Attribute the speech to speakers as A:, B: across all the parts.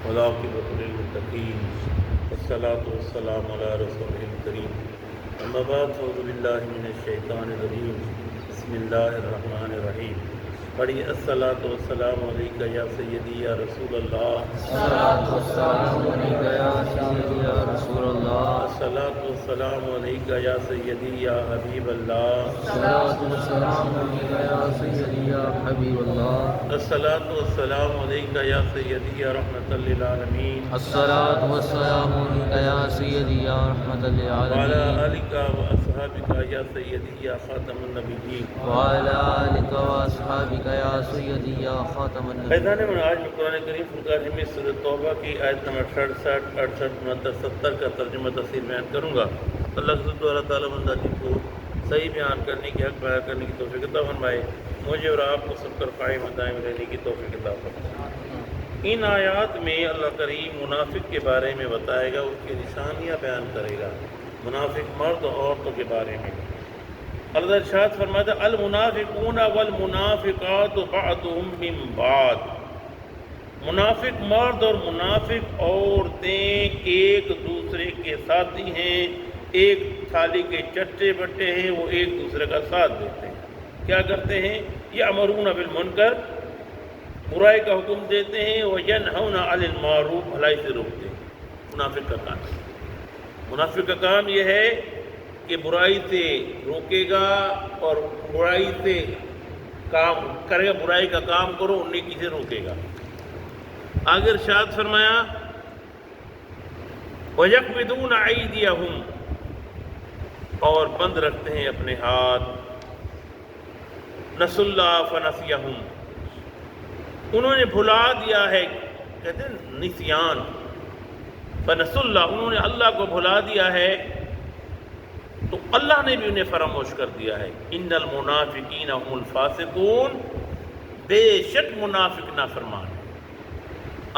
A: والعاقبۃ للمتقین والصلاة والسلام علی رسولہ الکریم اما بعد اعوذ باللہ من الشیطان الرجیم بسم اللہ الرحمن الرحیم پڑھیے الصلاۃ والسلام علیکہ یا سیدی یا رسول اللہ
B: الصلاۃ والسلام علیکہ یا سیدی یا رسول اللہ
A: الصلاۃ والسلام علیکہ یا سیدی یا حبیب اللہ
B: الصلاۃ والسلام علیکہ یا سیدی یا حبیب اللہ
A: الصلاۃ والسلام علیکہ یا سیدی یا رحمۃ للعالمین
B: الصلاۃ والسلام علیکہ یا سیدی یا رحمۃ
A: وعلی
B: للعالمین
A: آلکہ واصحابکہ یا سیدی یا خاتم النبیین
B: وعلی آلکہ واصحابکہ یا سیدی یا خاتم النبیین۔
A: فیضان من آج میں قرآن کریم فرقان حمید سورۃ توبہ کی آیت نمبر 67 68 69 70 کا ترجمہ تفسیر بیان کروں گا۔ اللہ تعالیٰ بندہ کو صحیح بیان کرنے کی حق بیان کرنے کی توفیق عطا فرمائے، مجھے اور آپ کو سب پر قائم دائم رہنے کی توفیق عطا فرمائے۔ ان آیات میں اللہ کریم منافق کے بارے میں بتائے گا، اس کی نشانیاں بیان کرے گا، منافق مرد اور عورتوں کے بارے میں۔ اللہ ارشاد فرماتا المنافقون والمنافقات بعضهم من بعض، منافق مرد اور منافق عورتیں ایک دوسرے کے ساتھی ہیں، ایک تھالی کے چٹے بٹے ہیں، وہ ایک دوسرے کا ساتھ دیتے ہیں۔ کیا کرتے ہیں؟ یأمرون بالمنکر، برائی کا حکم دیتے ہیں، وینہون عن المعروف، بھلائی سے روکتے ہیں۔ منافق کا کام، منافق کا کام یہ ہے کہ برائی سے روکے گا اور برائی سے کام کرے گا، برائی کا کام کرو، نیکی سے روکے گا۔ آگے ارشاد فرمایا وَيَقْبِضُونَ أَيْدِيَهُمْ، اور بند رکھتے ہیں اپنے ہاتھ، نسوا اللہ فنسیہم، انہوں نے بھلا دیا ہے، کہتے ہیں نسیان، فنسوا اللہ، انہوں نے اللہ کو بھلا دیا ہے تو اللہ نے بھی انہیں فراموش کر دیا ہے۔ ان المنافقین هم الفاسقون، بے شک منافق نافرمان۔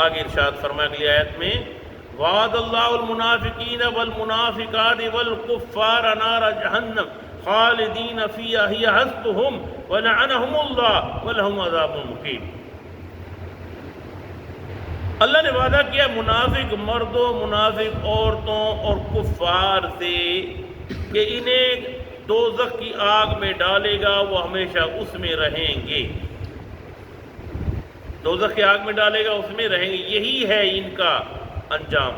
A: آگے ارشاد فرمایا اگلی آیت میں وعد اللہ المنافقین والمنافقات والکفار نار جہنم خالدین فیہا ہی حسبهم ولعنہم اللہ ولہم عذاب مقیم۔ اللہ نے وعدہ کیا منافق مردوں، منافق عورتوں اور کفار سے کہ انہیں دوزخ کی آگ میں ڈالے گا، وہ ہمیشہ اس میں رہیں گے، دوزخ کی آگ میں ڈالے گا، اس میں رہیں گے، یہی ہے ان کا انجام۔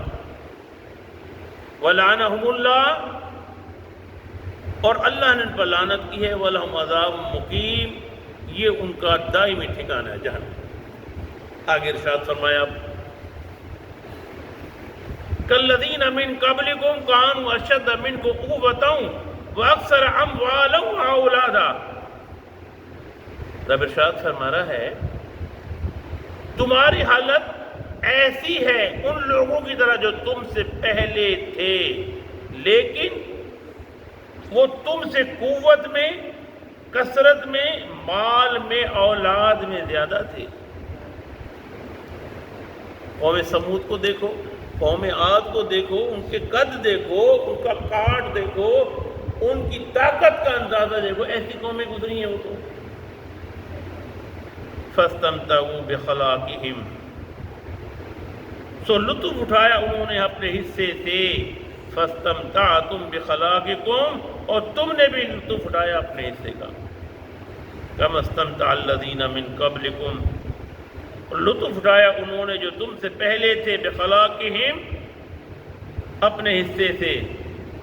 A: وَلَعَنَهُمُ اللَّهُ، اور اللہ نے ان پر لعنت کی ہے، وَلَهُمْ عَذَابٌ مُقِيمٌ، یہ ان کا دائمی ٹھکانہ ہے جہنم۔ آگے ارشاد فرمایا کالذین من قبلکم کانوا اشد منکم قوۃ واکثر اموالا واولادا، رب ارشاد فرما رہا ہے تمہاری حالت ایسی ہے ان لوگوں کی طرح جو تم سے پہلے تھے، لیکن وہ تم سے قوت میں، کثرت میں، مال میں، اولاد میں زیادہ تھے۔ قوم سمود کو دیکھو، قوم عاد کو دیکھو، ان کے قد دیکھو، ان کا کاٹ دیکھو، ان کی طاقت کا اندازہ دیکھو، ایسی قومیں گزری ہیں وہ تو۔ فَاسْتَمْتَعُوا بِخَلَاقِهِمْ، سو لطف اٹھایا انہوں نے اپنے حصے سے، فَاسْتَمْتَعْتُمْ بِخَلَاقِكُمْ، اور تم نے بھی لطف اٹھایا اپنے حصے کا، كَمَا اسْتَمْتَعَ الَّذِينَ مِن قَبْلِكُمْ، لطف اٹھایا انہوں نے جو تم سے پہلے تھے، بخلاقہم، اپنے حصے سے،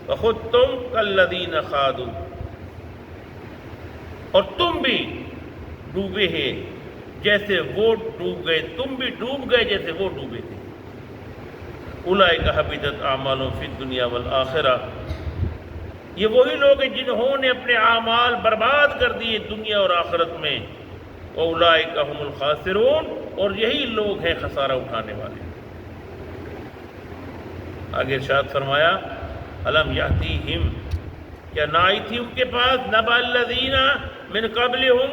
A: وَخُذْتُمْ كَالَّذِينَ خَاضُوا، اور تم بھی ڈوبے ہیں جیسے وہ ڈوب گئے، تم بھی ڈوب گئے جیسے وہ ڈوبے تھے۔ اولئک حبطت اعمالهم فی الدنیا والآخرہ، یہ وہی لوگ ہیں جنہوں نے اپنے اعمال برباد کر دیے دنیا اور آخرت میں، اولئک هم الخاسرون، اور یہی لوگ ہیں خسارہ اٹھانے والے۔ آگے ارشاد فرمایا الم یاتیہم، کیا نہ آئی تھی ان کے پاس، نبأ الذین من قبلہم،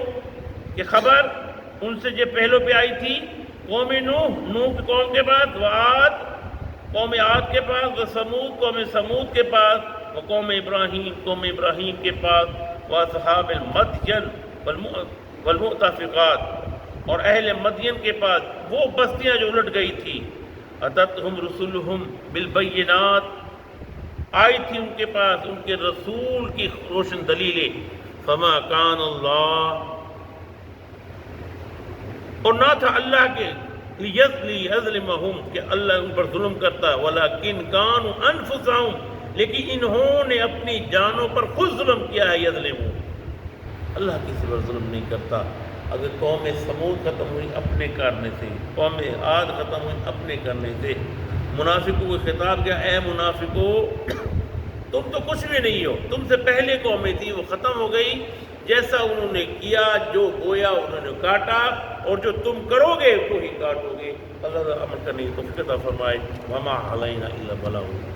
A: کہ خبر ان سے جو پہلوں پہ آئی تھی، قوم نوح، نوح کی قوم کے پاس، وعاد قوم عاد کے پاس، وثمود قوم سمود کے پاس، وقوم ابراہیم قوم ابراہیم کے پاس، واصحاب المدین والمؤتفقات، اور اہل مدین کے پاس وہ بستیاں جو الٹ گئی تھی، اتتہم رسلہم بالبینات، آئی تھی ان کے پاس ان کے رسول کی روشن دلیلیں، فما کان اللہ، اور نہ تھا اللہ کے لیظلمہم کہ اللہ ان پر ظلم کرتا، ولکن کانوا انفسہم، لیکن انہوں نے اپنی جانوں پر خود ظلم کیا ہے، یظلمون، اللہ کسی پر ظلم نہیں کرتا۔ اگر قوم سمود ختم ہوئی اپنے کرنے سے، قوم عاد ختم ہوئی اپنے کرنے سے، منافقوں کو خطاب کیا، اے منافقو تم تو کچھ بھی نہیں ہو، تم سے پہلے قومیں تھی وہ ختم ہو گئی، جیسا انہوں نے کیا، جو بویا انہوں نے کاٹا، اور جو تم کرو گے وہی کاٹو گے۔ اللہ عمل کرنے کی توفیق عطا فرمائے۔ وما علینا الا البلاغ۔